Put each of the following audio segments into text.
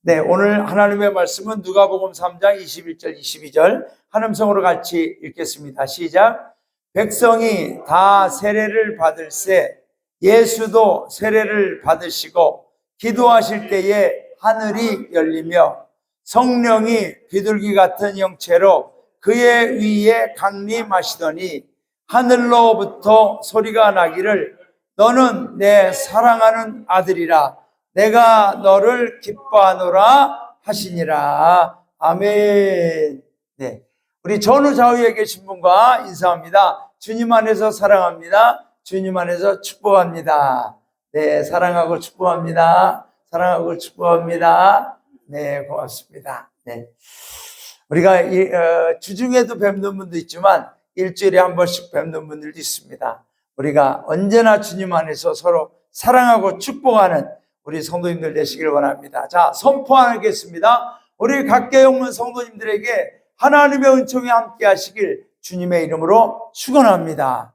네, 오늘 하나님의 말씀은 누가복음 3장 21절 22절 한음성으로 같이 읽겠습니다. 시작. 백성이 다 세례를 받을새 예수도 세례를 받으시고 기도하실 때에 하늘이 열리며 성령이 비둘기 같은 형체로 그의 위에 강림하시더니 하늘로부터 소리가 나기를 너는 내 사랑하는 아들이라 내가 너를 기뻐하노라 하시니라. 아멘. 네, 우리 전후 좌우에 계신 분과 인사합니다. 주님 안에서 사랑합니다. 주님 안에서 축복합니다. 네, 사랑하고 축복합니다. 사랑하고 축복합니다. 네, 고맙습니다. 네, 우리가 주중에도 뵙는 분도 있지만 일주일에 한 번씩 뵙는 분들도 있습니다. 우리가 언제나 주님 안에서 서로 사랑하고 축복하는 우리 성도님들 되시길 원합니다. 자, 선포하겠습니다. 우리 각계영문 성도님들에게 하나님의 은총이 함께 하시길 주님의 이름으로 축원합니다.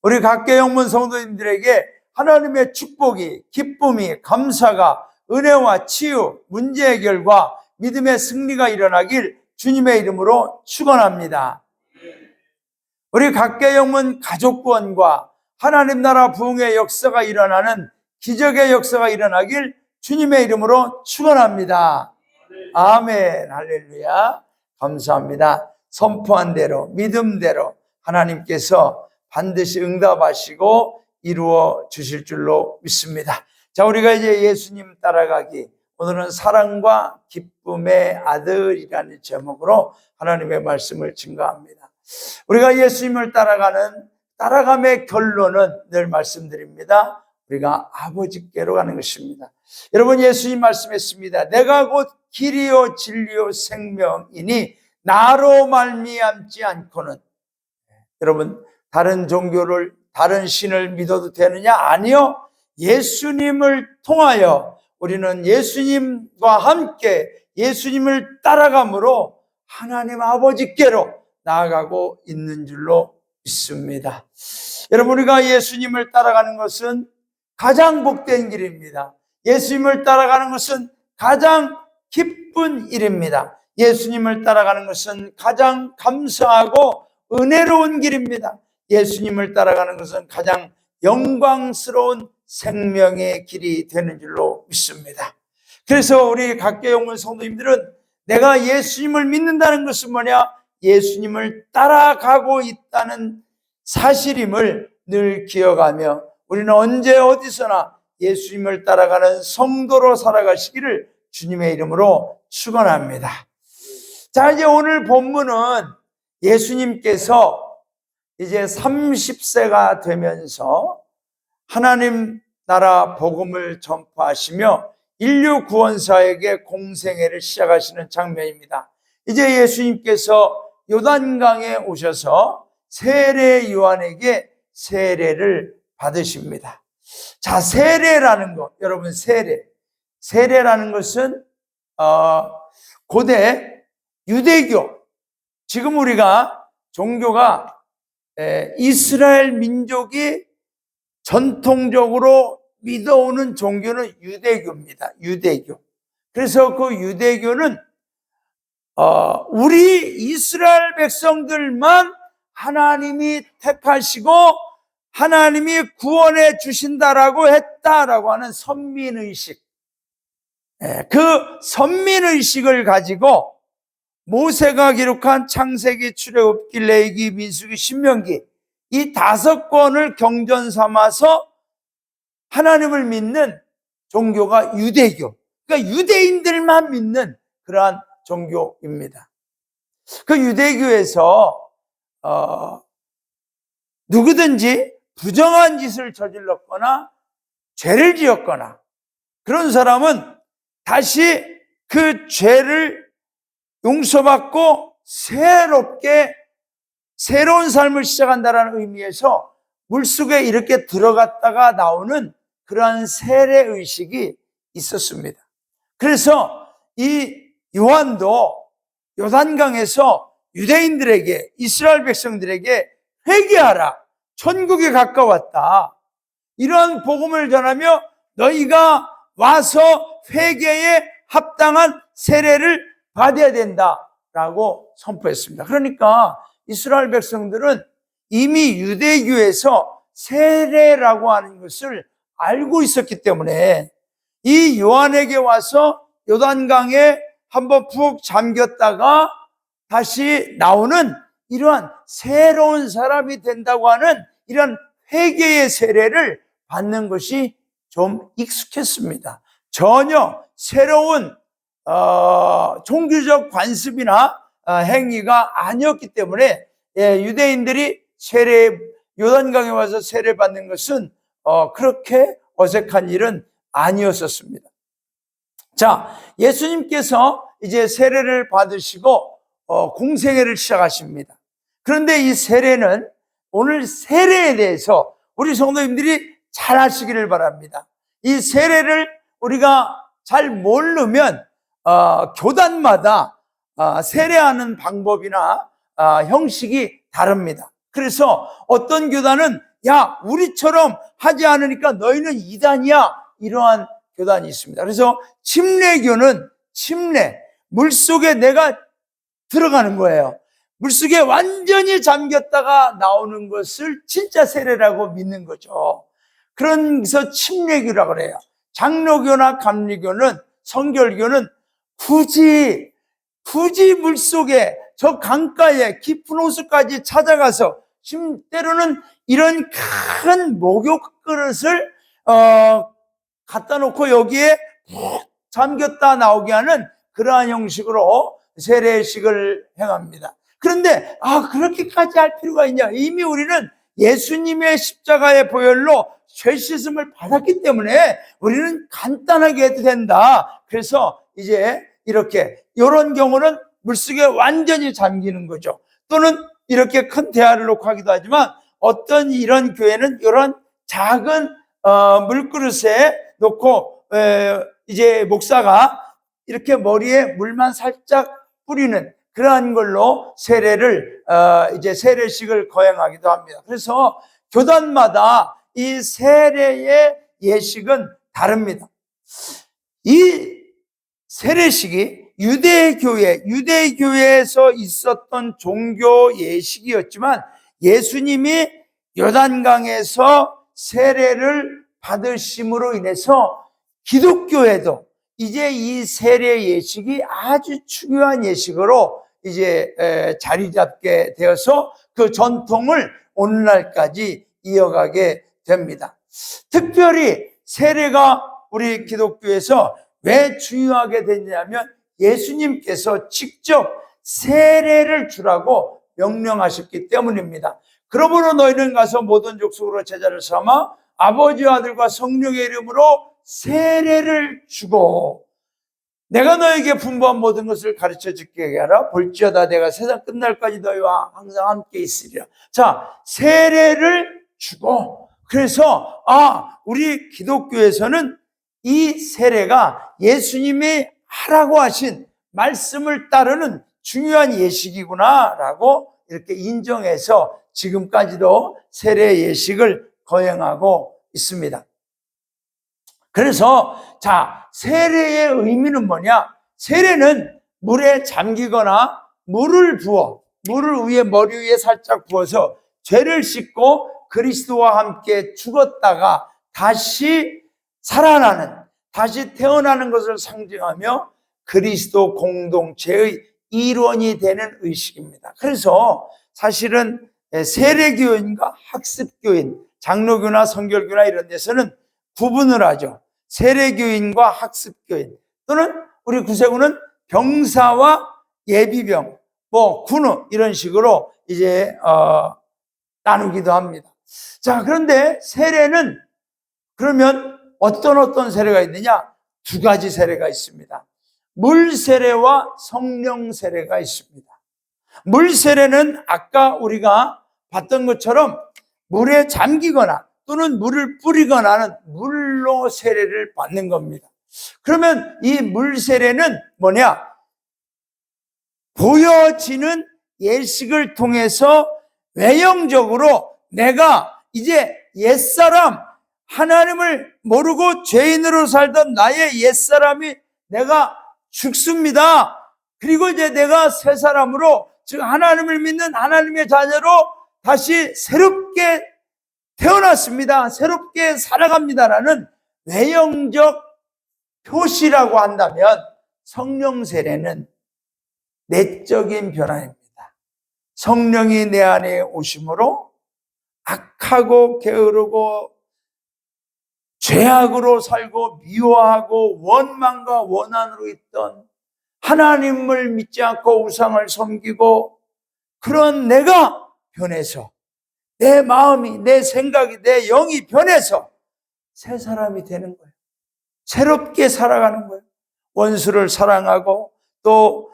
우리 각계영문 성도님들에게 하나님의 축복이, 기쁨이, 감사가, 은혜와 치유, 문제 해결과 믿음의 승리가 일어나길 주님의 이름으로 축원합니다. 우리 각계영문 가족 구원과 하나님 나라 부흥의 역사가 일어나는 기적의 역사가 일어나길 주님의 이름으로 축원합니다. 아멘. 할렐루야. 감사합니다. 선포한 대로 믿음대로 하나님께서 반드시 응답하시고 이루어 주실 줄로 믿습니다. 자, 우리가 이제 예수님 따라가기, 오늘은 사랑과 기쁨의 아들이라는 제목으로 하나님의 말씀을 증거합니다. 우리가 예수님을 따라감의 결론은 늘 말씀드립니다. 우리가 아버지께로 가는 것입니다. 여러분, 예수님 말씀했습니다. 내가 곧 길이요 진리요 생명이니 나로 말미암지 않고는. 여러분, 다른 종교를, 다른 신을 믿어도 되느냐? 아니요. 예수님을 통하여 우리는 예수님과 함께 예수님을 따라감으로 하나님 아버지께로 나아가고 있는 줄로 믿습니다. 여러분, 우리가 예수님을 따라가는 것은 가장 복된 길입니다. 예수님을 따라가는 것은 가장 기쁜 일입니다. 예수님을 따라가는 것은 가장 감사하고 은혜로운 길입니다. 예수님을 따라가는 것은 가장 영광스러운 생명의 길이 되는 줄로 믿습니다. 그래서 우리 각계영문 성도님들은 내가 예수님을 믿는다는 것은 뭐냐? 예수님을 따라가고 있다는 사실임을 늘 기억하며 우리는 언제 어디서나 예수님을 따라가는 성도로 살아가시기를 주님의 이름으로 축원합니다. 자, 이제 오늘 본문은 예수님께서 이제 30세가 되면서 하나님 나라 복음을 전파하시며 인류 구원사에게 공생애를 시작하시는 장면입니다. 이제 예수님께서 요단강에 오셔서 세례 요한에게 세례를 받으십니다. 자, 세례라는 것, 여러분, 세례라는 것은 고대 유대교, 지금 우리가 종교가 이스라엘 민족이 전통적으로 믿어오는 종교는 유대교입니다. 유대교. 그래서 그 유대교는 우리 이스라엘 백성들만 하나님이 택하시고 하나님이 구원해 주신다라고 했다라고 하는 선민의식. 그 선민의식을 가지고 모세가 기록한 창세기, 출애굽기, 레위기, 민수기, 신명기 이 5권을 경전 삼아서 하나님을 믿는 종교가 유대교. 그러니까 유대인들만 믿는 그러한 종교입니다. 그 유대교에서 누구든지 부정한 짓을 저질렀거나 죄를 지었거나 그런 사람은 다시 그 죄를 용서받고 새로운 삶을 시작한다는 의미에서 물속에 이렇게 들어갔다가 나오는 그러한 세례의식이 있었습니다. 그래서 이 요한도 요단강에서 유대인들에게, 이스라엘 백성들에게 회개하라, 천국이 가까웠다, 이러한 복음을 전하며 너희가 와서 회개에 합당한 세례를 받아야 된다라고 선포했습니다. 그러니까 이스라엘 백성들은 이미 유대교에서 세례라고 하는 것을 알고 있었기 때문에 이 요한에게 와서 요단강에 한번 푹 잠겼다가 다시 나오는 이러한 새로운 사람이 된다고 하는 이런 회개의 세례를 받는 것이 좀 익숙했습니다. 전혀 새로운 종교적 관습이나 행위가 아니었기 때문에 유대인들이 요단강에 와서 세례 받는 것은 그렇게 어색한 일은 아니었었습니다. 자, 예수님께서 이제 세례를 받으시고 공생애를 시작하십니다. 그런데 이 세례는 오늘 세례에 대해서 우리 성도님들이 잘 아시기를 바랍니다. 이 세례를 우리가 잘 모르면 교단마다 세례하는 방법이나 형식이 다릅니다. 그래서 어떤 교단은 야, 우리처럼 하지 않으니까 너희는 이단이야, 이러한 교단이 있습니다. 그래서 침례교는 물속에 내가 들어가는 거예요. 물속에 완전히 잠겼다가 나오는 것을 진짜 세례라고 믿는 거죠. 그래서 침례교라고 그래요. 장로교나 감리교는, 성결교는 굳이 물속에 저 강가에 깊은 호수까지 찾아가서 때로는 이런 큰 목욕 그릇을 갖다 놓고 여기에 푹 잠겼다 나오게 하는 그러한 형식으로 세례식을 행합니다. 그런데 그렇게까지 할 필요가 있냐? 이미 우리는 예수님의 십자가의 보혈로 죄 씻음을 받았기 때문에 우리는 간단하게 해도 된다. 그래서 이제 이런 경우는 물속에 완전히 잠기는 거죠. 또는 이렇게 큰 대야를 놓고 하기도 하지만 어떤 이런 교회는 이런 작은 물그릇에 놓고 이제 목사가 이렇게 머리에 물만 살짝 뿌리는 그러한 걸로 세례를 이제 세례식을 거행하기도 합니다. 그래서 교단마다 이 세례의 예식은 다릅니다. 이 세례식이 유대교회에서 있었던 종교 예식이었지만 예수님이 요단강에서 세례를 받으심으로 인해서 기독교에도 이제 이 세례 예식이 아주 중요한 예식으로 이제 자리 잡게 되어서 그 전통을 오늘날까지 이어가게 됩니다. 특별히 세례가 우리 기독교에서 왜 중요하게 됐냐면 예수님께서 직접 세례를 주라고 명령하셨기 때문입니다. 그러므로 너희는 가서 모든 족속으로 제자를 삼아 아버지와 아들과 성령의 이름으로 세례를 주고 내가 너에게 분부한 모든 것을 가르쳐 줄게 하라. 볼지어다 내가 세상 끝날까지 너희와 항상 함께 있으리라. 자, 세례를 주고 그래서 우리 기독교에서는 이 세례가 예수님이 하라고 하신 말씀을 따르는 중요한 예식이구나라고 이렇게 인정해서 지금까지도 세례 예식을 거행하고 있습니다. 그래서 세례의 의미는 뭐냐? 세례는 물에 잠기거나 물을 위에 머리 위에 살짝 부어서 죄를 씻고 그리스도와 함께 죽었다가 다시 살아나는, 다시 태어나는 것을 상징하며 그리스도 공동체의 일원이 되는 의식입니다. 그래서 사실은 세례교인과 학습교인, 장로교나 성결교나 이런 데서는 구분을 하죠. 세례교인과 학습교인 또는 우리 구세군은 병사와 예비병, 군우 이런 식으로 이제 나누기도 합니다. 자, 그런데 세례는 그러면 어떤 세례가 있느냐? 두 가지 세례가 있습니다. 물 세례와 성령 세례가 있습니다. 물 세례는 아까 우리가 봤던 것처럼 물에 잠기거나 또는 물을 뿌리거나 하는 물로 세례를 받는 겁니다. 그러면 이 물 세례는 뭐냐? 보여지는 예식을 통해서 외형적으로 내가 이제 옛사람 하나님을 모르고 죄인으로 살던 나의 옛사람이 내가 죽습니다. 그리고 이제 내가 새 사람으로, 즉 하나님을 믿는 하나님의 자녀로 다시 새롭게 태어났습니다. 새롭게 살아갑니다라는 외형적 표시라고 한다면, 성령 세례는 내적인 변화입니다. 성령이 내 안에 오심으로 악하고 게으르고 죄악으로 살고 미워하고 원망과 원한으로 있던, 하나님을 믿지 않고 우상을 섬기고 그런 내가 변해서, 내 마음이, 내 생각이, 내 영이 변해서 새 사람이 되는 거예요. 새롭게 살아가는 거예요. 원수를 사랑하고 또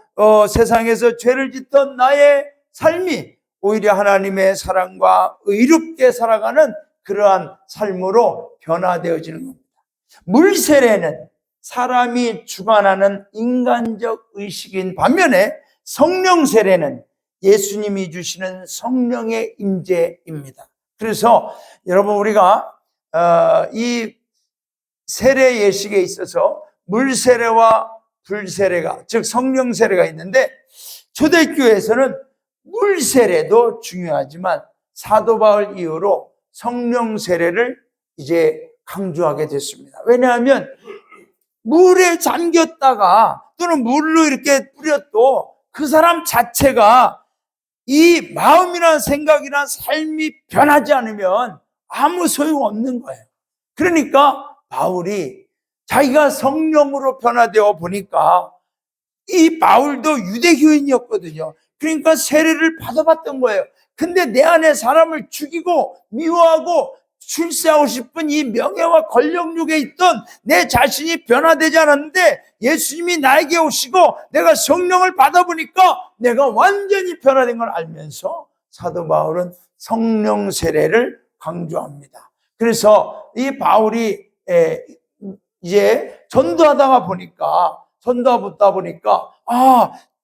세상에서 죄를 짓던 나의 삶이 오히려 하나님의 사랑과 의롭게 살아가는 그러한 삶으로 변화되어지는 겁니다. 물 세례는 사람이 주관하는 인간적 의식인 반면에, 성령 세례는 예수님이 주시는 성령의 임재입니다. 그래서 여러분, 우리가 이 세례 예식에 있어서 물 세례와 불 세례가, 즉 성령 세례가 있는데, 초대교회에서는 물 세례도 중요하지만 사도 바울 이후로 성령 세례를 이제 강조하게 됐습니다. 왜냐하면 물에 잠겼다가 또는 물로 이렇게 뿌렸도 그 사람 자체가 이 마음이나 생각이나 삶이 변하지 않으면 아무 소용없는 거예요. 그러니까 바울이 자기가 성령으로 변화되어 보니까, 이 바울도 유대교인이었거든요. 그러니까 세례를 받아봤던 거예요. 근데 내 안에 사람을 죽이고 미워하고 출세하고 싶은 이 명예와 권력욕에 있던 내 자신이 변화되지 않았는데, 예수님이 나에게 오시고 내가 성령을 받아보니까 내가 완전히 변화된 걸 알면서 사도 바울은 성령 세례를 강조합니다. 그래서 이 바울이 이제 전도하다 보니까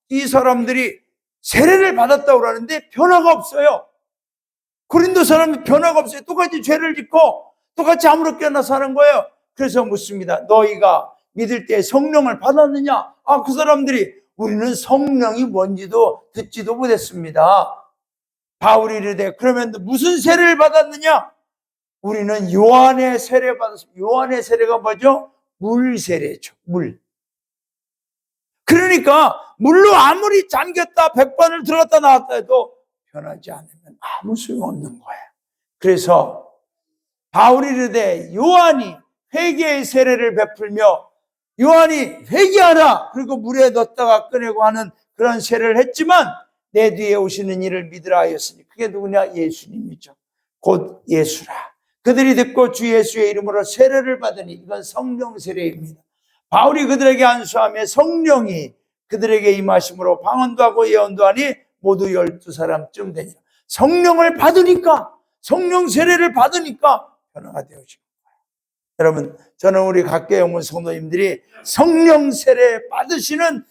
이 사람들이 세례를 받았다고 그러는데 변화가 없어요. 고린도 사람이 변화가 없어요. 똑같이 죄를 짓고 똑같이 아무렇게나 사는 거예요. 그래서 묻습니다. 너희가 믿을 때 성령을 받았느냐? 그 사람들이 우리는 성령이 뭔지도 듣지도 못했습니다. 바울이 이르되 그러면 무슨 세례를 받았느냐? 우리는 요한의 세례를 받았습니다. 요한의 세례가 뭐죠? 물 세례죠. 물. 그러니까 물로 아무리 잠겼다 100번을 들었다 나왔다 해도 변하지 않으면 아무 소용없는 거예요. 그래서 바울이 이르되 요한이 회개의 세례를 베풀며, 요한이 회개하라 그리고 물에 넣었다가 꺼내고 하는 그런 세례를 했지만, 내 뒤에 오시는 이를 믿으라 하였으니, 그게 누구냐? 예수님이죠. 곧 예수라. 그들이 듣고 주 예수의 이름으로 세례를 받으니, 이건 성령 세례입니다. 바울이 그들에게 안수하며 성령이 그들에게 임하심으로 방언도 하고 예언도 하니 모두 12사람쯤 되니라. 성령을 받으니까, 성령 세례를 받으니까 변화가 되어지는 거예요. 여러분, 저는 우리 각계영문 성도님들이 성령 세례 받으시는,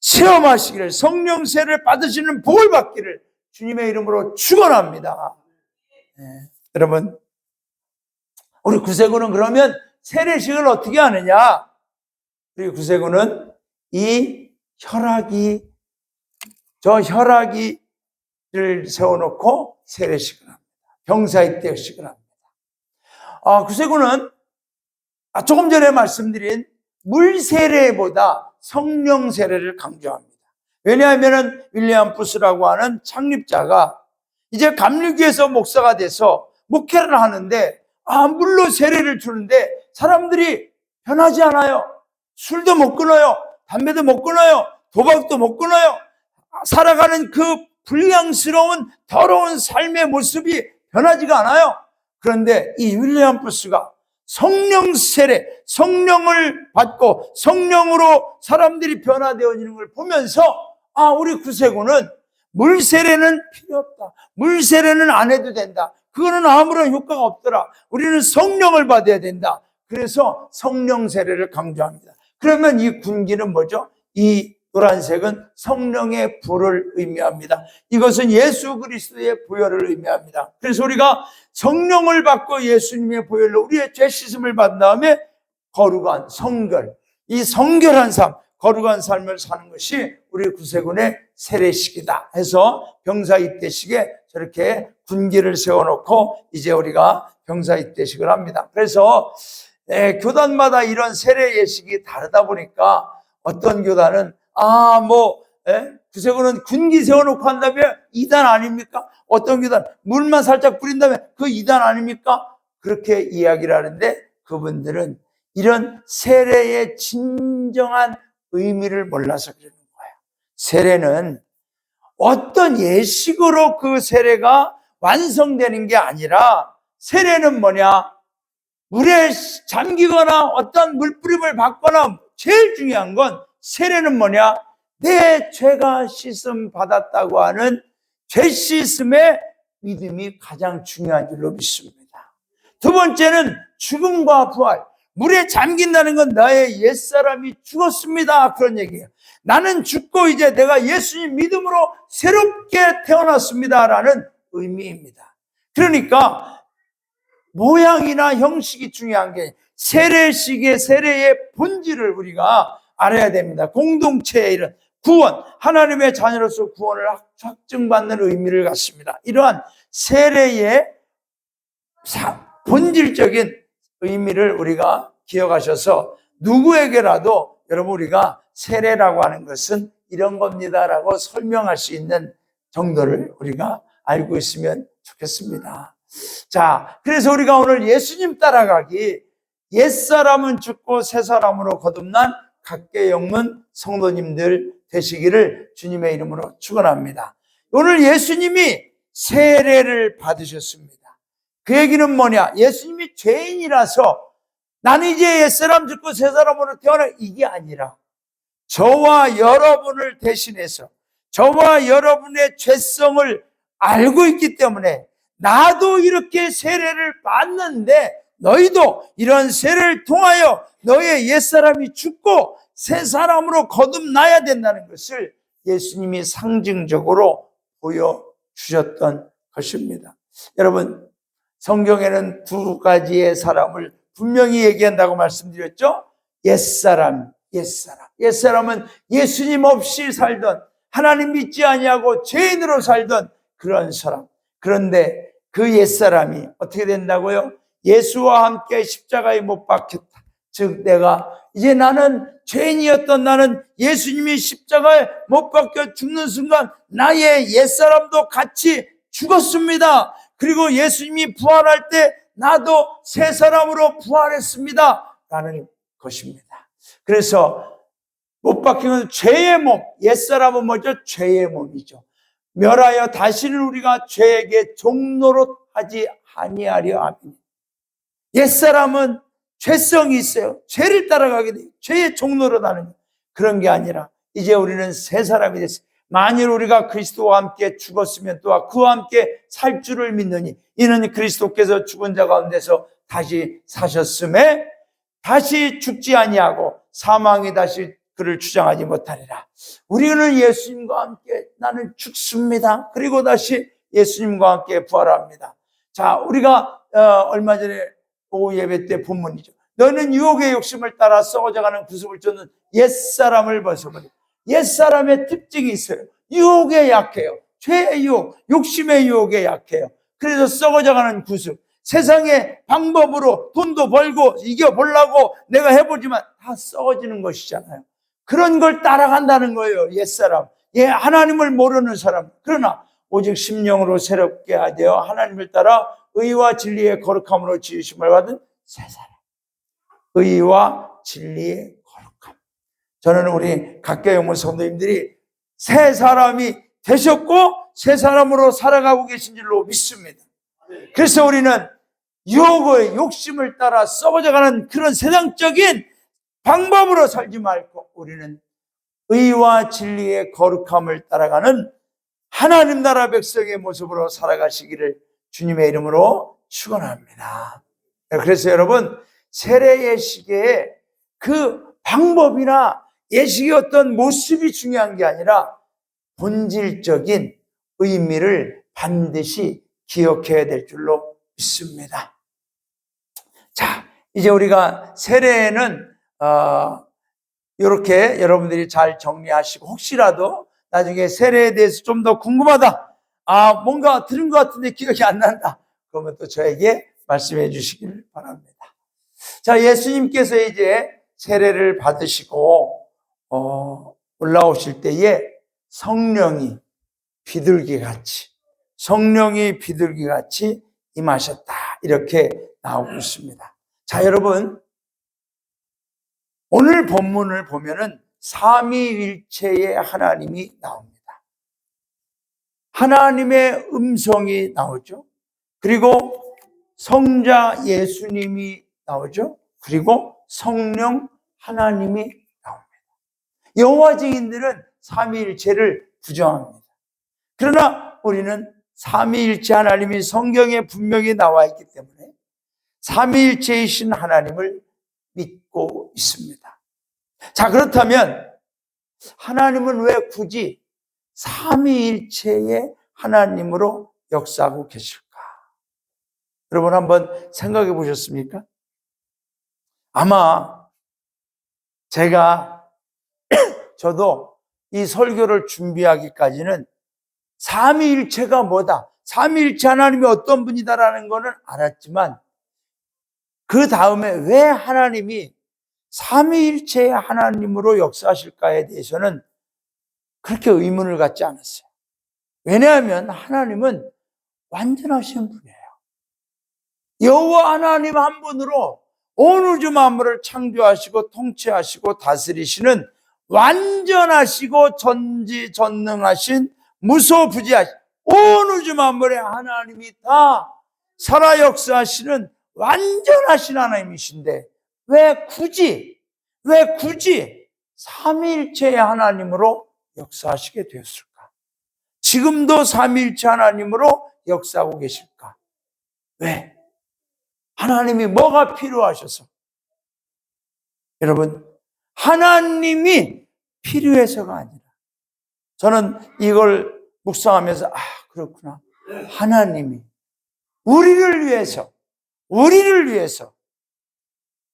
체험하시기를, 성령 세례를 받으시는 복을 받기를 주님의 이름으로 축원합니다. 여러분, 우리 구세군은 그러면 세례식을 어떻게 하느냐? 우리 구세군은 이 혈아기를 세워놓고 세례식을 합니다. 병사입대식을 합니다. 구세군은 조금 전에 말씀드린 물 세례보다 성령 세례를 강조합니다. 왜냐하면 윌리엄 푸스라고 하는 창립자가 이제 감리교에서 목사가 돼서 목회를 하는데, 물로 세례를 주는데 사람들이 변하지 않아요. 술도 못 끊어요. 담배도 못 끊어요. 도박도 못 끊어요. 살아가는 그 불량스러운 더러운 삶의 모습이 변하지가 않아요. 그런데 이 윌리엄 푸스가 성령 세례, 성령을 받고 성령으로 사람들이 변화되어지는 걸 보면서, 우리 구세군은 물 세례는 필요 없다. 물 세례는 안 해도 된다. 그거는 아무런 효과가 없더라. 우리는 성령을 받아야 된다. 그래서 성령 세례를 강조합니다. 그러면 이 군기는 뭐죠? 이 노란색은 성령의 불을 의미합니다. 이것은 예수 그리스도의 보혈을 의미합니다. 그래서 우리가 성령을 받고 예수님의 보혈로 우리의 죄 씻음을 받은 다음에 거룩한 성결, 이 성결한 삶, 거룩한 삶을 사는 것이 우리 구세군의 세례식이다 해서 병사 입대식에 저렇게 군기를 세워놓고 이제 우리가 병사 입대식을 합니다. 그래서 교단마다 이런 세례 예식이 다르다 보니까 어떤 교단은 구세군은 군기 세워놓고 한다면 이단 아닙니까? 어떤 교단 물만 살짝 뿌린다면 그 이단 아닙니까? 그렇게 이야기를 하는데 그분들은 이런 세례의 진정한 의미를 몰라서 그러는 거예요. 세례는 어떤 예식으로 그 세례가 완성되는 게 아니라 세례는 뭐냐? 물에 잠기거나 어떤 물뿌림을 받거나 제일 중요한 건 세례는 뭐냐? 내 죄가 씻음 받았다고 하는 죄 씻음의 믿음이 가장 중요한 줄로 믿습니다. 두 번째는 죽음과 부활. 물에 잠긴다는 건 나의 옛사람이 죽었습니다. 그런 얘기예요. 나는 죽고 이제 내가 예수님 믿음으로 새롭게 태어났습니다라는 의미입니다. 그러니까 모양이나 형식이 중요한 게 세례식의 세례의 본질을 우리가 알아야 됩니다. 공동체의 이런 구원, 하나님의 자녀로서 구원을 확증받는 의미를 갖습니다. 이러한 세례의 본질적인 의미를 우리가 기억하셔서 누구에게라도 여러분 우리가 세례라고 하는 것은 이런 겁니다라고 설명할 수 있는 정도를 우리가 알고 있으면 좋겠습니다. 자, 그래서 우리가 오늘 예수님 따라가기, 옛사람은 죽고 새사람으로 거듭난 각계 영문 성도님들 되시기를 주님의 이름으로 축원합니다. 오늘 예수님이 세례를 받으셨습니다. 그 얘기는 뭐냐? 예수님이 죄인이라서 나는 이제 옛사람 죽고 새사람으로 태어나 이게 아니라 저와 여러분을 대신해서 저와 여러분의 죄성을 알고 있기 때문에 나도 이렇게 세례를 받는데 너희도 이런 세례를 통하여 너의 옛사람이 죽고 새사람으로 거듭나야 된다는 것을 예수님이 상징적으로 보여주셨던 것입니다. 여러분, 성경에는 두 가지의 사람을 분명히 얘기한다고 말씀드렸죠. 옛사람. 옛사람은 예수님 없이 살던, 하나님 믿지 아니하고 죄인으로 살던 그런 사람. 그런데 그 옛사람이 어떻게 된다고요? 예수와 함께 십자가에 못 박혔다. 즉 이제 나는 죄인이었던 나는 예수님이 십자가에 못 박혀 죽는 순간 나의 옛사람도 같이 죽었습니다. 그리고 예수님이 부활할 때 나도 새 사람으로 부활했습니다 라는 것입니다. 그래서 못 박힌 건 죄의 몸, 옛사람은 뭐죠? 죄의 몸이죠. 멸하여 다시는 우리가 죄에게 종노릇 하지 아니하려 함이니. 옛사람은 죄성이 있어요. 죄를 따라가게 돼요. 죄의 종노릇 하는 그런 게 아니라 이제 우리는 새 사람이 됐어요. 만일 우리가 그리스도와 함께 죽었으면 또한 그와 함께 살 줄을 믿느니 이는 그리스도께서 죽은 자 가운데서 다시 사셨음에 다시 죽지 아니하고 사망이 다시 그를 주장하지 못하리라. 우리는 예수님과 함께 나는 죽습니다. 그리고 다시 예수님과 함께 부활합니다. 자, 우리가 얼마 전에 오후 예배 때 본문이죠. 너는 유혹의 욕심을 따라 썩어져가는 구습을 쫓는 옛사람을 벗어버려. 옛사람의 특징이 있어요. 유혹에 약해요. 죄의 유혹, 욕심의 유혹에 약해요. 그래서 썩어져가는 구습. 세상의 방법으로 돈도 벌고 이겨보려고 내가 해보지만 다 썩어지는 것이잖아요. 그런 걸 따라간다는 거예요. 옛사람. 하나님을 모르는 사람. 그러나 오직 심령으로 새롭게 하되어 하나님을 따라 의와 진리의 거룩함으로 지으심을 받은 새 사람. 의와 진리의 거룩함. 저는 우리 각계 영문 성도님들이 새 사람이 되셨고 새 사람으로 살아가고 계신 줄로 믿습니다. 그래서 우리는 유혹의 욕심을 따라 썩어져가는 그런 세상적인 방법으로 살지 말고 우리는 의와 진리의 거룩함을 따라가는 하나님 나라 백성의 모습으로 살아가시기를 주님의 이름으로 축원합니다. 그래서 여러분 세례의 시기에 그 방법이나 예식의 어떤 모습이 중요한 게 아니라 본질적인 의미를 반드시 기억해야 될 줄로 믿습니다. 자, 이제 우리가 세례는 이렇게 여러분들이 잘 정리하시고, 혹시라도 나중에 세례에 대해서 좀 더 궁금하다, 뭔가 들은 것 같은데 기억이 안 난다, 그러면 또 저에게 말씀해 주시길 바랍니다. 자, 예수님께서 이제 세례를 받으시고 올라오실 때에 성령이 비둘기같이 임하셨다, 이렇게 나오고 있습니다. 자, 여러분, 오늘 본문을 보면은 삼위일체의 하나님이 나옵니다. 하나님의 음성이 나오죠. 그리고 성자 예수님이 나오죠. 그리고 성령 하나님이 나옵니다. 여호와 증인들은 삼위일체를 부정합니다. 그러나 우리는 삼위일체 하나님이 성경에 분명히 나와 있기 때문에 삼위일체이신 하나님을 믿고 있습니다. 자, 그렇다면 하나님은 왜 굳이 삼위일체의 하나님으로 역사하고 계실까? 여러분 한번 생각해 보셨습니까? 아마 저도 이 설교를 준비하기까지는 삼위일체가 뭐다, 삼위일체 하나님이 어떤 분이다라는 거는 알았지만, 그 다음에 왜 하나님이 삼위일체의 하나님으로 역사하실까에 대해서는 그렇게 의문을 갖지 않았어요. 왜냐하면 하나님은 완전하신 분이에요. 여호와 하나님 한 분으로 온 우주 만물을 창조하시고 통치하시고 다스리시는 완전하시고 전지전능하신 무소부지하신 온 우주 만물의 하나님이 다 살아 역사하시는 완전하신 하나님이신데, 왜 굳이 삼위일체의 하나님으로 역사하시게 되었을까? 지금도 삼위일체 하나님으로 역사하고 계실까? 왜? 하나님이 뭐가 필요하셔서? 여러분, 하나님이 필요해서가 아니라, 저는 이걸 묵상하면서 그렇구나, 하나님이 우리를 위해서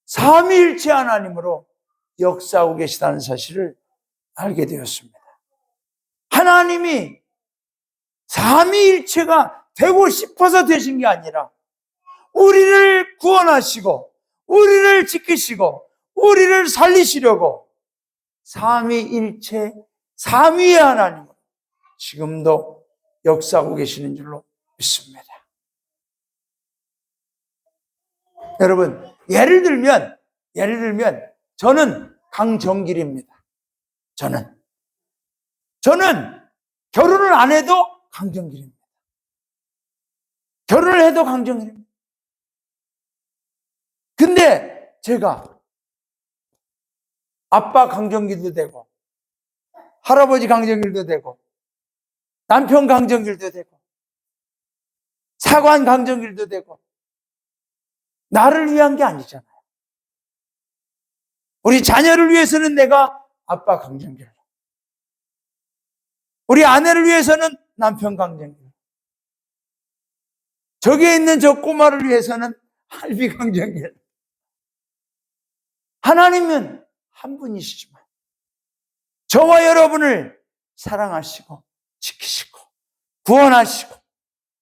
삼위일체 하나님으로 역사하고 계시다는 사실을 알게 되었습니다. 하나님이 삼위일체가 되고 싶어서 되신 게 아니라 우리를 구원하시고 우리를 지키시고 우리를 살리시려고 삼위일체, 삼위의 하나님으로 지금도 역사하고 계시는 줄로 믿습니다. 여러분, 예를 들면 저는 강정길입니다. 저는 결혼을 안 해도 강정길입니다. 결혼을 해도 강정길입니다. 근데 제가 아빠 강정길도 되고 할아버지 강정길도 되고 남편 강정길도 되고 사관 강정길도 되고 나를 위한 게 아니잖아요. 우리 자녀를 위해서는 내가 아빠 강정길, 우리 아내를 위해서는 남편 강정길, 저기에 있는 저 꼬마를 위해서는 할비 강정길. 하나님은 한 분이시지만 저와 여러분을 사랑하시고 지키시고 구원하시고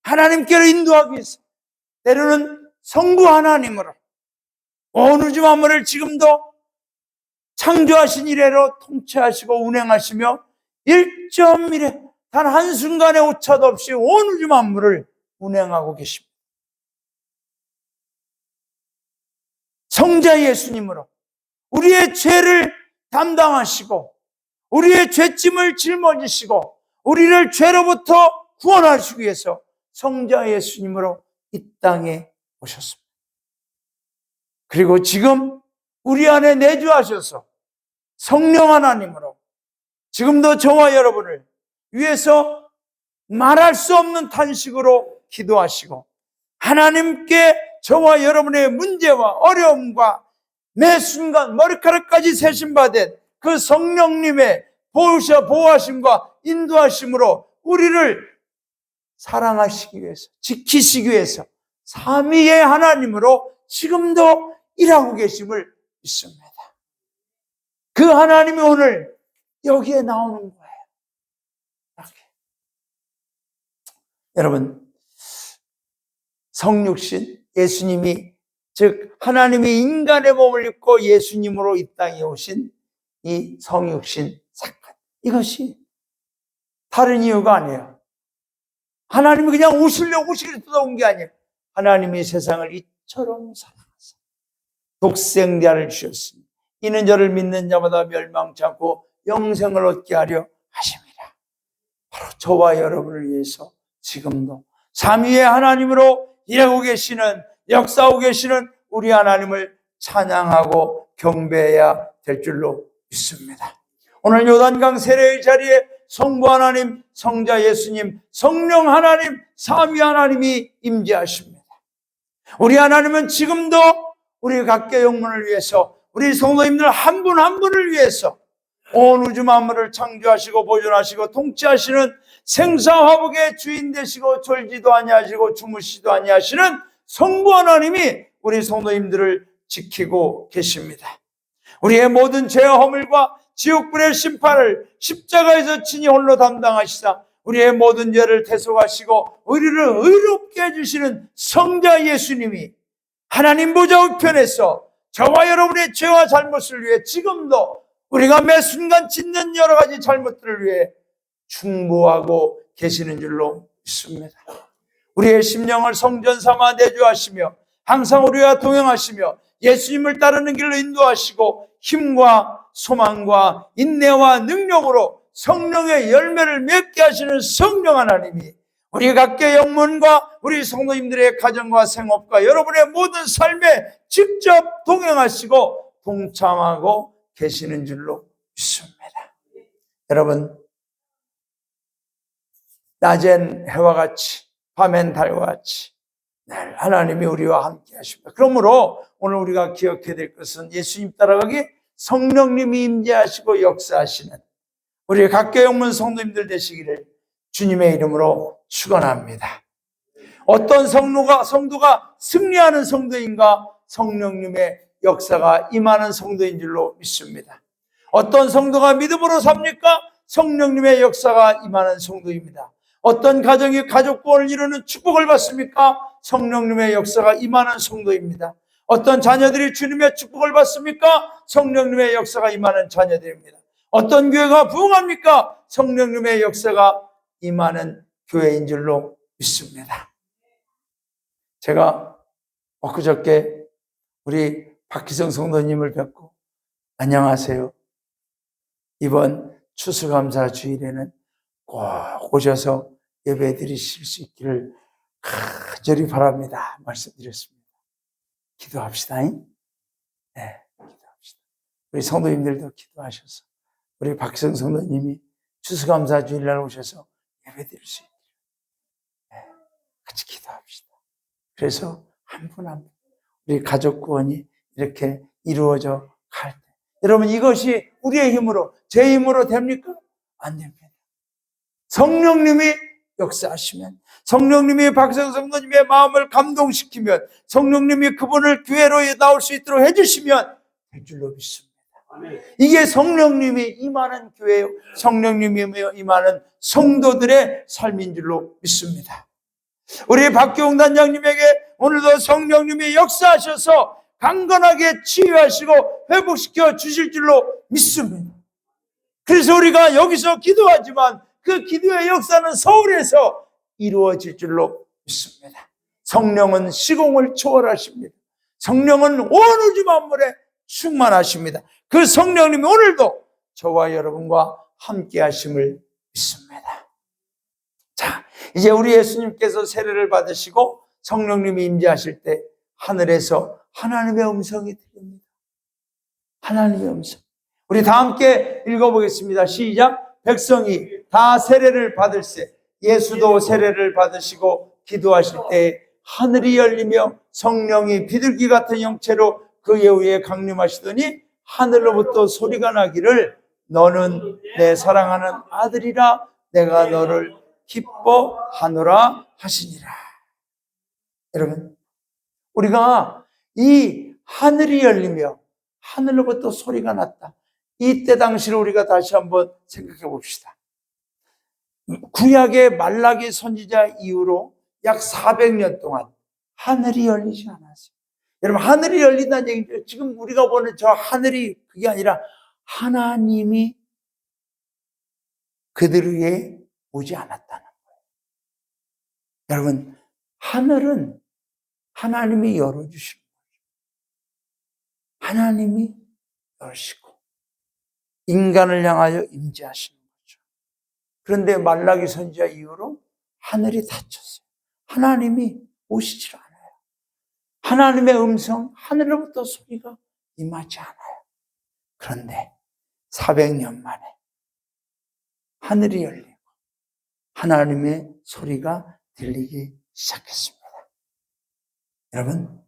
하나님께로 인도하기 위해서 때로는 성부 하나님으로 온 우주 만물을 지금도 창조하신 이래로 통치하시고 운행하시며 1.1에 단 한순간의 오차도 없이 온 우주 만물을 운행하고 계십니다. 성자 예수님으로 우리의 죄를 담당하시고 우리의 죄짐을 짊어지시고 우리를 죄로부터 구원하시기 위해서 성자 예수님으로 이 땅에 오셨습니다. 그리고 지금 우리 안에 내주하셔서 성령 하나님으로 지금도 저와 여러분을 위해서 말할 수 없는 탄식으로 기도하시고 하나님께 저와 여러분의 문제와 어려움과 매 순간 머리카락까지 세심받은 그 성령님의 보호하심과 인도하심으로 우리를 사랑하시기 위해서, 지키시기 위해서 삼위의 하나님으로 지금도 일하고 계심을 믿습니다. 그 하나님이 오늘 여기에 나오는 거예요. 이렇게. 여러분, 성육신, 예수님이, 즉 하나님이 인간의 몸을 입고 예수님으로 이 땅에 오신 이 성육신 사건, 이것이 다른 이유가 아니에요. 하나님이 그냥 오시려고 온 게 아니에요. 하나님이 세상을 이처럼 사랑하사 독생자를 주셨으니 이는 저를 믿는 자마다 멸망치 않고 영생을 얻게 하려 하심이라. 바로 저와 여러분을 위해서 지금도 삼위의 하나님으로 일하고 계시는, 역사하고 계시는 우리 하나님을 찬양하고 경배해야 될 줄로 믿습니다. 오늘 요단강 세례의 자리에 성부 하나님, 성자 예수님, 성령 하나님, 삼위 하나님이 임재하십니다. 우리 하나님은 지금도 우리 각계 영문을 위해서, 우리 성도님들 한 분 한 분을 위해서 온 우주 만물을 창조하시고 보존하시고 통치하시는 생사화복의 주인 되시고 졸지도 아니하시고 주무시도 아니하시는 성부 하나님이 우리 성도님들을 지키고 계십니다. 우리의 모든 죄와 허물과 지옥불의 심판을 십자가에서 친히 홀로 담당하시사 우리의 모든 죄를 대속하시고 우리를 의롭게 해주시는 성자 예수님이 하나님 보좌 우편에서 저와 여러분의 죄와 잘못을 위해 지금도 우리가 매 순간 짓는 여러 가지 잘못들을 위해 충고하고 계시는 줄로 믿습니다. 우리의 심령을 성전 삼아 내주하시며 항상 우리와 동행하시며 예수님을 따르는 길로 인도하시고 힘과 소망과 인내와 능력으로 성령의 열매를 맺게 하시는 성령 하나님이 우리 각계 영문과 우리 성도님들의 가정과 생업과 여러분의 모든 삶에 직접 동행하시고 동참하고 계시는 줄로 믿습니다. 여러분, 낮엔 해와 같이 밤엔 달과 같이 늘 하나님이 우리와 함께 하십니다. 그러므로 오늘 우리가 기억해야 될 것은 예수님 따라가기 성령님이 임재하시고 역사하시는 우리 각계 영문 성도님들 되시기를 주님의 이름으로 축원합니다. 어떤 성도가 승리하는 성도인가? 성령님의 역사가 임하는 성도인 줄로 믿습니다. 어떤 성도가 믿음으로 삽니까? 성령님의 역사가 임하는 성도입니다. 어떤 가정이 가족 구원을 이루는 축복을 받습니까? 성령님의 역사가 임하는 성도입니다. 어떤 자녀들이 주님의 축복을 받습니까? 성령님의 역사가 임하는 자녀들입니다. 어떤 교회가 부흥합니까? 성령님의 역사가 임하는 교회인 줄로 믿습니다. 제가 엊그저께 우리 박희성 성도님을 뵙고 안녕하세요. 이번 추수감사 주일에는 꼭 오셔서 예배 드리실 수 있기를 간절히 바랍니다. 말씀드렸습니다. 기도합시다. 네, 기도합시다. 우리 성도님들도 기도하셔서 우리 박희성 성도님이 추수감사 주일날 오셔서 예배 드릴 수 있기를 같이 기도합시다. 그래서 한 분 한 분 우리 가족 구원이 이렇게 이루어져 갈 때, 여러분, 이것이 우리의 힘으로, 제 힘으로 됩니까? 안 됩니다. 성령님이 역사하시면, 성령님이 박성 성도님의 마음을 감동시키면, 성령님이 그분을 교회로 나올 수 있도록 해주시면 될 줄로 믿습니다. 이게 성령님이 임하는 교회요, 성령님이 임하는 성도들의 삶인 줄로 믿습니다. 우리 박경웅 단장님에게 오늘도 성령님이 역사하셔서 강건하게 치유하시고 회복시켜 주실 줄로 믿습니다. 그래서 우리가 여기서 기도하지만 그 기도의 역사는 서울에서 이루어질 줄로 믿습니다. 성령은 시공을 초월하십니다. 성령은 온 우주 만물에 충만하십니다. 그 성령님이 오늘도 저와 여러분과 함께 하심을 믿습니다. 자, 이제 우리 예수님께서 세례를 받으시고 성령님이 임재하실 때 하늘에서 하나님의 음성이 들립니다. 하나님의 음성. 우리 다 함께 읽어보겠습니다. 시작. 백성이 다 세례를 받을세. 예수도 세례를 받으시고 기도하실 때 하늘이 열리며 성령이 비둘기 같은 형체로 그의 위에 강림하시더니 하늘로부터 소리가 나기를 너는 내 사랑하는 아들이라 내가 너를 기뻐하노라 하시니라. 여러분, 우리가 이 하늘이 열리며 하늘로부터 소리가 났다. 이때 당시를 우리가 다시 한번 생각해 봅시다. 구약의 말라기 선지자 이후로 약 400년 동안 하늘이 열리지 않았어요. 여러분, 하늘이 열린다는 얘기죠. 지금 우리가 보는 저 하늘이 그게 아니라 하나님이 그들에게 오지 않았다는 거예요. 여러분, 하늘은 하나님이 열어주시는 거죠. 하나님이 열시고 인간을 향하여 임재하시는 거죠. 그런데 말라기 선지자 이후로 하늘이 닫혔어요. 하나님이 오시질 않아요. 하나님의 음성, 하늘로부터 소리가 임하지 않아요. 그런데 400년 만에 하늘이 열리고 하나님의 소리가 들리기 시작했습니다. 여러분,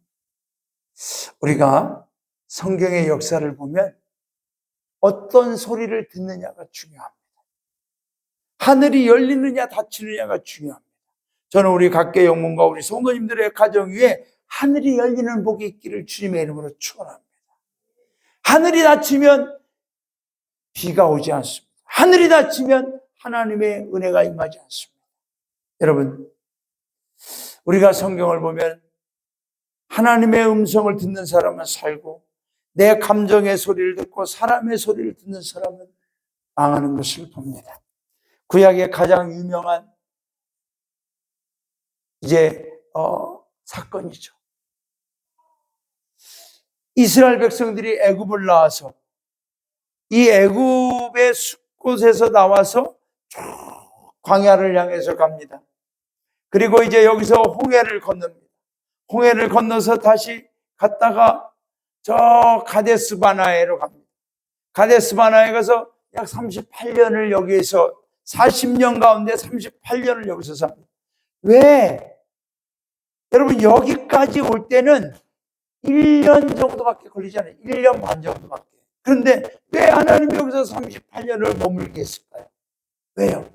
우리가 성경의 역사를 보면 어떤 소리를 듣느냐가 중요합니다. 하늘이 열리느냐 닫히느냐가 중요합니다. 저는 우리 각계 영문과 우리 성도님들의 가정 위에 하늘이 열리는 복이 있기를 주님의 이름으로 축원합니다. 하늘이 닫히면 비가 오지 않습니다. 하늘이 닫히면 하나님의 은혜가 임하지 않습니다. 여러분, 우리가 성경을 보면 하나님의 음성을 듣는 사람은 살고 내 감정의 소리를 듣고 사람의 소리를 듣는 사람은 망하는 것을 봅니다. 구약의 가장 유명한 사건이죠. 이스라엘 백성들이 애굽을 나와서 이 애굽의 숲곳에서 나와서 광야를 향해서 갑니다. 그리고 이제 여기서 홍해를 건넙니다. 홍해를 건너서 다시 갔다가 저 가데스 바네아로 갑니다. 가데스 바네아에 가서 약 38년을 여기에서 40년 가운데 38년을 여기서 삽니다. 왜? 여러분, 여기까지 올 때는 1년 정도밖에 걸리지 않아요. 1년 반 정도밖에. 그런데 왜 하나님이 여기서 38년을 머물게 했을까요? 왜요?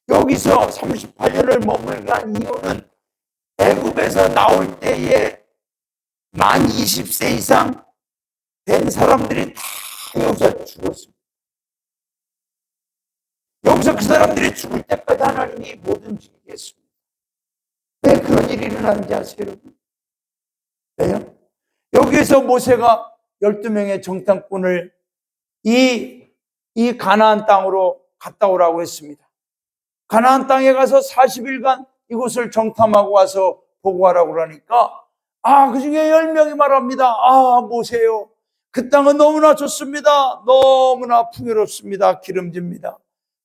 여기서 38년을 머물게 한 이유는 애굽에서 나올 때에 만 20세 이상 된 사람들이 다 여기서 죽었습니다. 여기서 그 사람들이 죽을 때까지 하나님이 모든 지키겠습니다. 왜 그런 일이 일어나는지 아세요, 여러분? 왜요? 여기에서 모세가 12명의 정탐꾼을 이 가나안 땅으로 갔다 오라고 했습니다. 가나안 땅에 가서 40일간 이곳을 정탐하고 와서 보고하라고 그러니까 그 중에 10명이 말합니다. 모세요, 그 땅은 너무나 좋습니다. 너무나 풍요롭습니다. 기름집니다.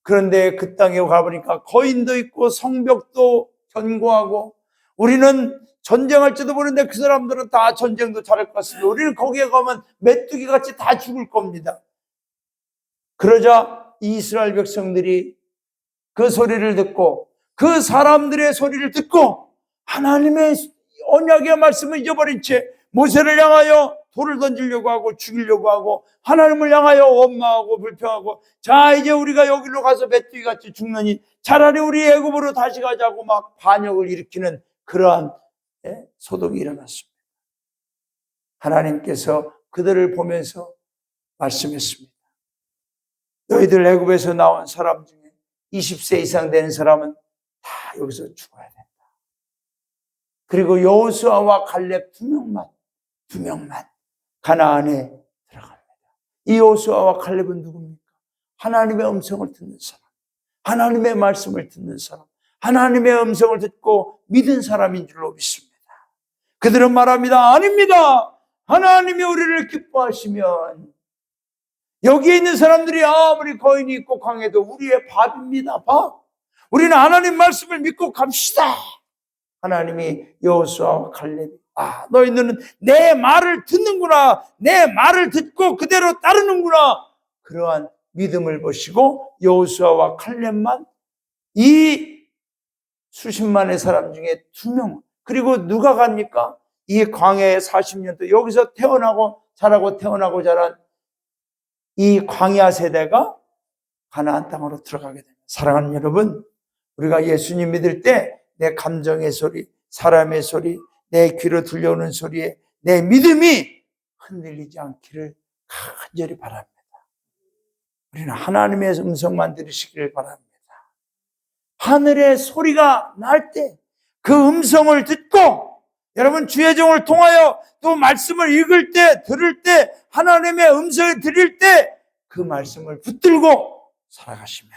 그런데 그 땅에 가보니까 거인도 있고 성벽도 견고하고 우리는 전쟁할지도 모르는데 그 사람들은 다 전쟁도 잘할 것 같습니다. 우리는 거기에 가면 메뚜기 같이 다 죽을 겁니다. 그러자 이스라엘 백성들이 그 소리를 듣고 그 사람들의 소리를 듣고 하나님의 언약의 말씀을 잊어버린 채 모세를 향하여 돌을 던지려고 하고 죽이려고 하고 하나님을 향하여 원망하고 불평하고 자, 이제 우리가 여기로 가서 메뚜기 같이 죽느니 차라리 우리 애굽으로 다시 가자고 막 반역을 일으키는 그러한 소동이 일어났습니다. 하나님께서 그들을 보면서 말씀했습니다. 너희들 애굽에서 나온 사람 중에 20세 이상 되는 사람은 다 여기서 죽어야 된다. 그리고 여호수아와 갈렙 두 명만 가나안에 들어갑니다. 이 여호수아와 갈렙은 누굽니까? 하나님의 음성을 듣는 사람, 하나님의 말씀을 듣는 사람, 하나님의 음성을 듣고 믿은 사람인 줄로 믿습니다. 그들은 말합니다. 아닙니다. 하나님이 우리를 기뻐하시면 여기에 있는 사람들이 아무리 거인이 있고 강해도 우리의 밥입니다. 밥. 우리는 하나님 말씀을 믿고 갑시다. 하나님이 여호수아와 갈렙이 너희들은 내 말을 듣는구나. 내 말을 듣고 그대로 따르는구나. 그러한 믿음을 보시고 여호수아와 칼렙만 이 수십만의 사람 중에 2명. 그리고 누가 갑니까? 이 광야에 40년 동안 여기서 태어나고 자라고 태어나고 자란 이 광야 세대가 가나안 땅으로 들어가게 됩니다. 사랑하는 여러분, 우리가 예수님 믿을 때 내 감정의 소리, 사람의 소리, 내 귀로 들려오는 소리에 내 믿음이 흔들리지 않기를 간절히 바랍니다. 우리는 하나님의 음성만 들으시기를 바랍니다. 하늘의 소리가 날 때 그 음성을 듣고 여러분 주의 종을 통하여 또 말씀을 읽을 때 들을 때 하나님의 음성을 들을 때 그 말씀을 붙들고 살아가시면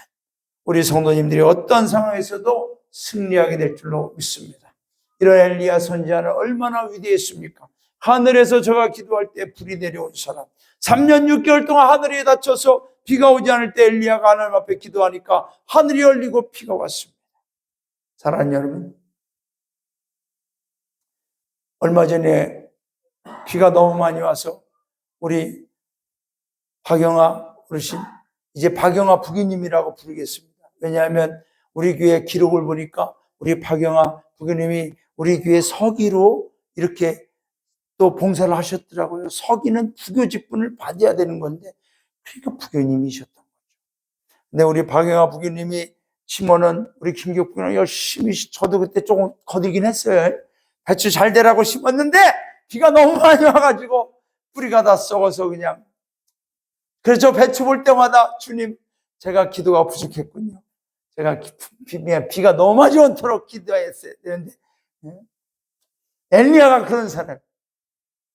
우리 성도님들이 어떤 상황에서도 승리하게 될 줄로 믿습니다. 이런 엘리야 선지자는 얼마나 위대했습니까? 하늘에서 저가 기도할 때 불이 내려온 사람, 3년 6개월 동안 하늘이 닫혀서 비가 오지 않을 때 엘리야가 하나님 앞에 기도하니까 하늘이 열리고 비가 왔습니다. 사랑하는 여러분, 얼마 전에 비가 너무 많이 와서 우리 박영아 어르신, 이제 박영아 부교님이라고 부르겠습니다. 왜냐하면 우리 교회 기록을 보니까 우리 박영아 부교님이 우리 교회 서기로 이렇게 또 봉사를 하셨더라고요. 서기는 부교 직분을 받아야 되는 건데 그러니까 부교님이셨던 거죠. 근데 우리 박영아 부교님이 심어는 우리 김기옥 부교는 열심히, 저도 그때 조금 거들긴 했어요. 배추 잘 되라고 심었는데 비가 너무 많이 와가지고 뿌리가 다 썩어서 그냥. 그래서 배추 볼 때마다 주님, 제가 기도가 부족했군요. 제가 비가 너무 많이 오도록 기도했어야 되는데. 엘리야가 그런 사람.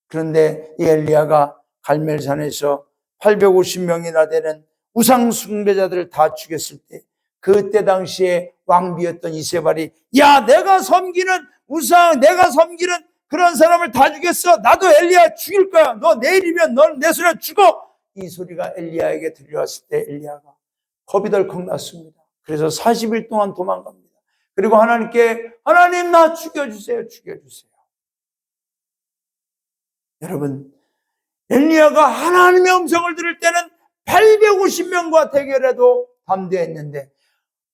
그런데 이 엘리야가 갈멜산에서 850명이나 되는 우상 숭배자들을 다 죽였을 때 그때 당시에 왕비였던 이세발이, 야, 내가 섬기는 우상, 내가 섬기는 그런 사람을 다 죽였어. 나도 엘리야 죽일 거야. 너 내일이면 넌 내 손에 죽어. 이 소리가 엘리야에게 들려왔을 때 엘리야가 겁이 덜컥 났습니다. 그래서 40일 동안 도망갑니다. 그리고 하나님께, 하나님 나 죽여주세요. 죽여주세요. 여러분, 엘리야가 하나님의 음성을 들을 때는 850명과 대결해도 담대했는데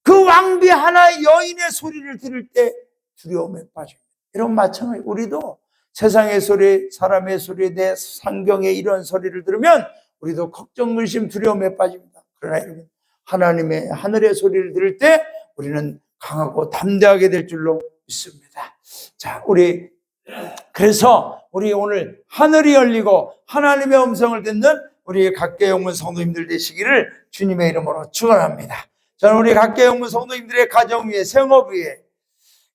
그 왕비 하나의 여인의 소리를 들을 때 두려움에 빠집니다. 여러분, 마찬가지 우리도 세상의 소리, 사람의 소리, 내 상경의 이런 소리를 들으면 우리도 걱정, 근심, 두려움에 빠집니다. 그러나 여러분, 하나님의 하늘의 소리를 들을 때 우리는 강하고 담대하게 될 줄로 믿습니다. 자, 그래서 우리 오늘 하늘이 열리고 하나님의 음성을 듣는 우리 각계영문 성도님들 되시기를 주님의 이름으로 축원합니다. 저는 우리 각계영문 성도님들의 가정 위에, 생업 위에,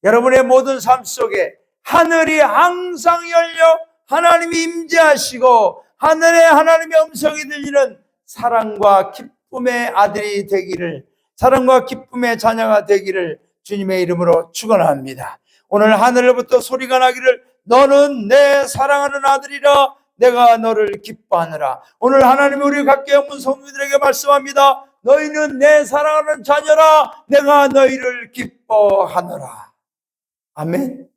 여러분의 모든 삶 속에 하늘이 항상 열려 하나님이 임재하시고 하늘에 하나님의 음성이 들리는 사랑과 기쁨의 아들이 되기를, 사랑과 기쁨의 자녀가 되기를 주님의 이름으로 축원합니다. 오늘 하늘로부터 소리가 나기를, 너는 내 사랑하는 아들이라 내가 너를 기뻐하느라. 오늘 하나님이 우리 각계영문 성도들에게 말씀합니다. 너희는 내 사랑하는 자녀라 내가 너희를 기뻐하느라. 아멘.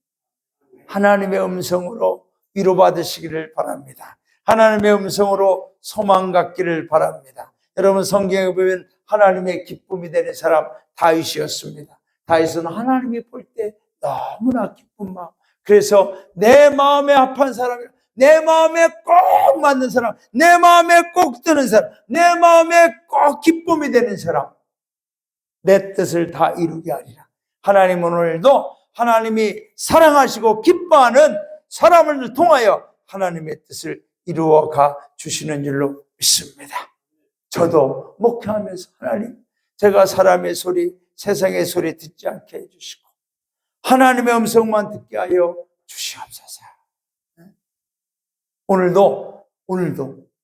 하나님의 음성으로 위로받으시기를 바랍니다. 하나님의 음성으로 소망 갖기를 바랍니다. 여러분, 성경에 보면 하나님의 기쁨이 되는 사람 다윗이었습니다. 다윗은 하나님이 볼 때 너무나 기쁜 마음, 그래서 내 마음에 합한 사람, 내 마음에 꼭 맞는 사람, 내 마음에 꼭 드는 사람, 내 마음에 꼭 기쁨이 되는 사람, 내 뜻을 다 이루게 하리라. 하나님은 오늘도 하나님이 사랑하시고 기뻐하는 사람을 통하여 하나님의 뜻을 이루어가 주시는 줄로 믿습니다. 저도 목회하면서 하나님, 제가 사람의 소리, 세상의 소리 듣지 않게 해주시고 하나님의 음성만 듣게 하여 주시옵소서. 오늘도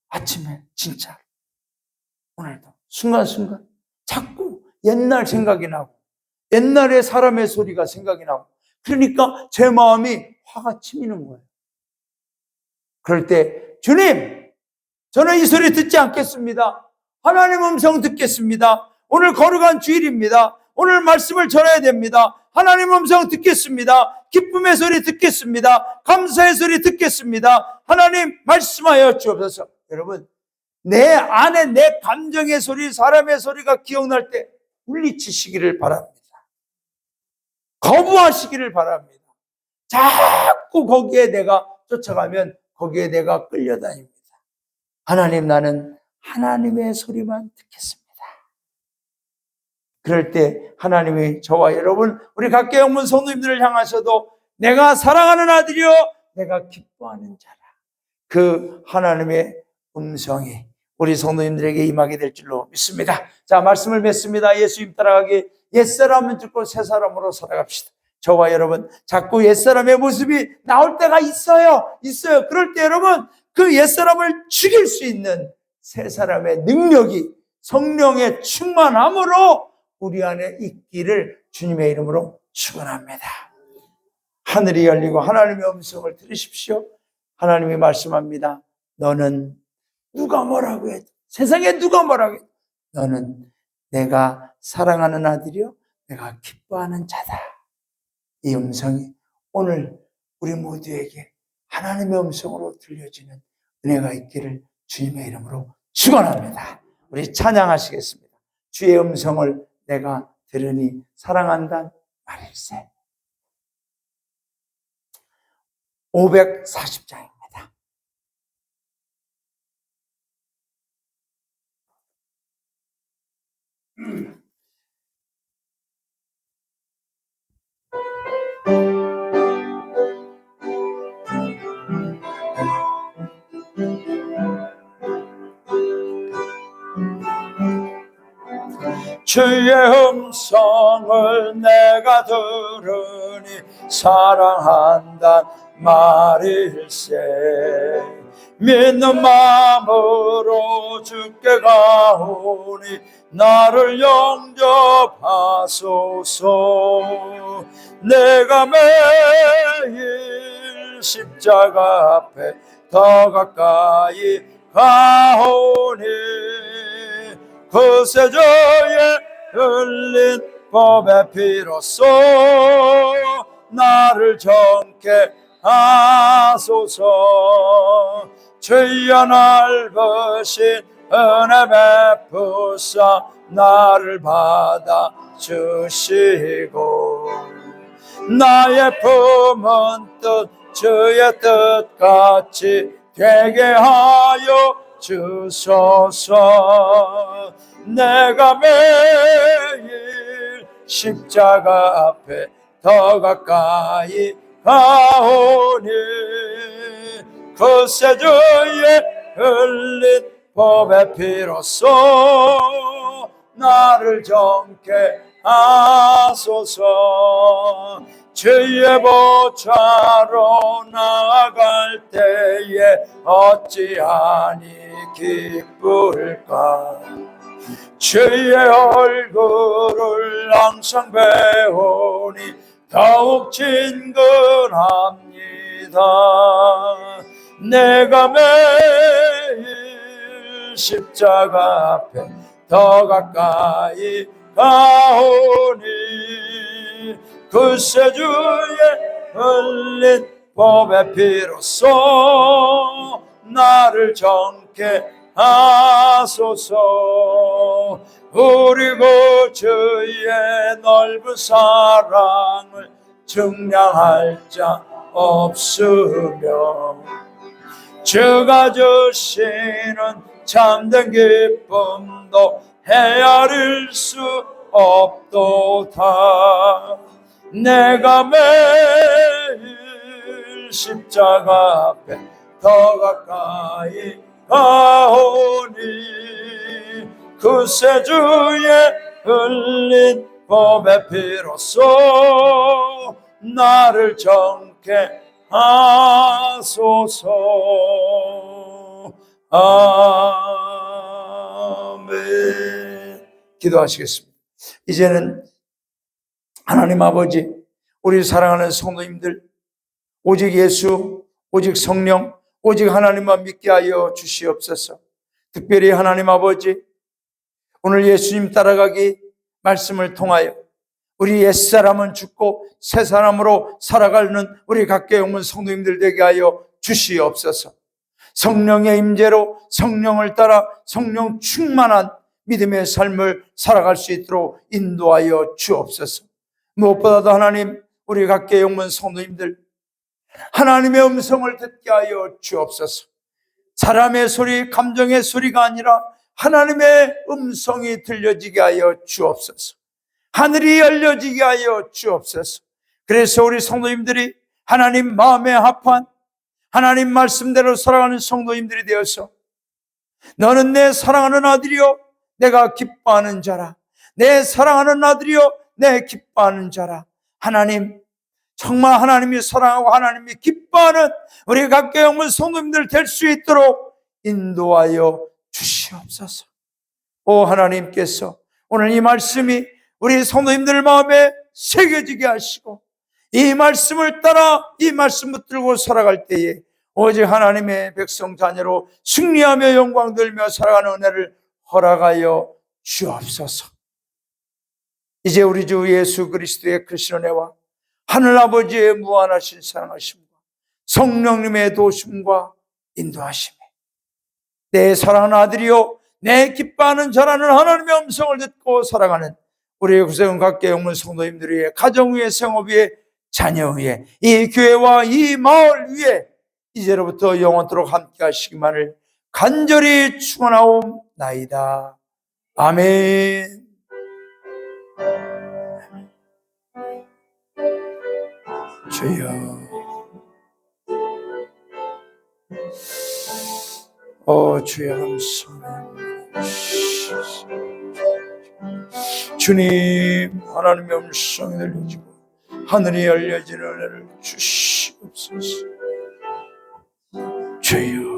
아침에 진짜 오늘도 순간순간 자꾸 옛날 생각이 나고 옛날의 사람의 소리가 생각이 나고, 그러니까 제 마음이 화가 치미는 거예요. 그럴 때 주님, 저는 이 소리 듣지 않겠습니다. 하나님 음성 듣겠습니다. 오늘 거룩한 주일입니다. 오늘 말씀을 전해야 됩니다. 하나님 음성 듣겠습니다. 기쁨의 소리 듣겠습니다. 감사의 소리 듣겠습니다. 하나님 말씀하여 주옵소서. 여러분, 내 안에 내 감정의 소리, 사람의 소리가 기억날 때 물리치시기를 바랍니다. 거부하시기를 바랍니다. 자꾸 거기에 내가 쫓아가면 거기에 내가 끌려다닙니다. 하나님, 나는 하나님의 소리만 듣겠습니다. 그럴 때 하나님이 저와 여러분, 우리 각계 영문 성도님들을 향하셔도 내가 사랑하는 아들이요 내가 기뻐하는 자라, 그 하나님의 음성이 우리 성도님들에게 임하게 될 줄로 믿습니다. 자, 말씀을 맺습니다. 예수님 따라가기, 옛사람은 죽고 새사람으로 살아갑시다. 저와 여러분, 자꾸 옛사람의 모습이 나올 때가 있어요. 그럴 때 여러분, 그 옛사람을 죽일 수 있는 새사람의 능력이 성령의 충만함으로 우리 안에 있기를 주님의 이름으로 축원합니다. 하늘이 열리고 하나님의 음성을 들으십시오. 하나님이 말씀합니다. 너는 누가 뭐라고 해도, 세상에 누가 뭐라고 해도 너는 내가 사랑하는 아들이요 내가 기뻐하는 자다. 이 음성이 오늘 우리 모두에게 하나님의 음성으로 들려지는 은혜가 있기를 주님의 이름으로 축원합니다. 우리 찬양하시겠습니다. 주의 음성을 내가 들으니 사랑한다는 말일세. 540장입니다. 주의 음성을 내가 들으니 사랑한단 말일세. 믿는 마음으로 주께 가오니 나를 영접하소서. 내가 매일 십자가 앞에 더 가까이 가오니 그 세저에 흘린 법의 피로써 나를 정케 하소서. 주여 넓으신 은혜 베푸사 나를 받아 주시고 나의 품은 뜻 주의 뜻같이 되게 하여 주소서. 내가 매일 십자가 앞에 더 가까이 가오니 그 세주에 흘린 법의 피로써 나를 정케 하소서. 주의 보좌로 나아갈 때에 어찌하니 기쁠까. 주의 얼굴을 항상 배우니 더욱 친근합니다. 내가 매일 십자가 앞에 더 가까이 가오니 그 세주에 흘린 법의 피로써 나를 정케 하소서. 우리 그 주의 넓은 사랑을 증량할 자 없으며 주가 주시는 참된 기쁨도 헤아릴 수 없도다. 내가 매일 십자가 앞에 더 가까이 가오니 그 세주에 흘린 법의 피로써 나를 정케 하소서. 아멘. 기도하시겠습니다. 이제는 하나님 아버지, 우리 사랑하는 성도님들, 오직 예수, 오직 성령, 오직 하나님만 믿게 하여 주시옵소서. 특별히 하나님 아버지, 오늘 예수님 따라가기 말씀을 통하여 우리 옛사람은 죽고 새사람으로 살아가는 우리 각계 영문 성도님들 되게 하여 주시옵소서. 성령의 임재로 성령을 따라 성령 충만한 믿음의 삶을 살아갈 수 있도록 인도하여 주옵소서. 무엇보다도 하나님, 우리 각계 영문 성도님들 하나님의 음성을 듣게 하여 주옵소서. 사람의 소리, 감정의 소리가 아니라 하나님의 음성이 들려지게 하여 주옵소서. 하늘이 열려지게 하여 주옵소서. 그래서 우리 성도님들이 하나님 마음에 합한 하나님 말씀대로 살아가는 성도님들이 되어서 너는 내 사랑하는 아들이요 내가 기뻐하는 자라, 내 사랑하는 아들이요 내 기뻐하는 자라. 하나님, 정말 하나님이 사랑하고 하나님이 기뻐하는 우리 각계 영문 성도님들 될 수 있도록 인도하여 주시옵소서. 오 하나님께서 오늘 이 말씀이 우리 성도님들 마음에 새겨지게 하시고 이 말씀을 따라 이 말씀 붙들고 살아갈 때에 오직 하나님의 백성 자녀로 승리하며 영광 돌며 살아가는 은혜를 허락하여 주옵소서. 이제 우리 주 예수 그리스도의 크신 은혜와 하늘아버지의 무한하신 사랑하심과 성령님의 도심과 인도하심에 내 사랑하는 아들이요 내 기뻐하는 자라는 하나님의 음성을 듣고 살아가는 우리 구세군 각계 영문 성도님들 위해, 가정 위에, 생업 위에, 자녀 위에, 이 교회와 이 마을 위에 이제로부터 영원토록 함께 하시기만을 간절히 축원하옵나이다. 아멘. 주여, 주여 감사합니다. 주님, 하나님의 음성이 들려지고 하늘이 열려지는 은혜를 주시옵소서. 주여,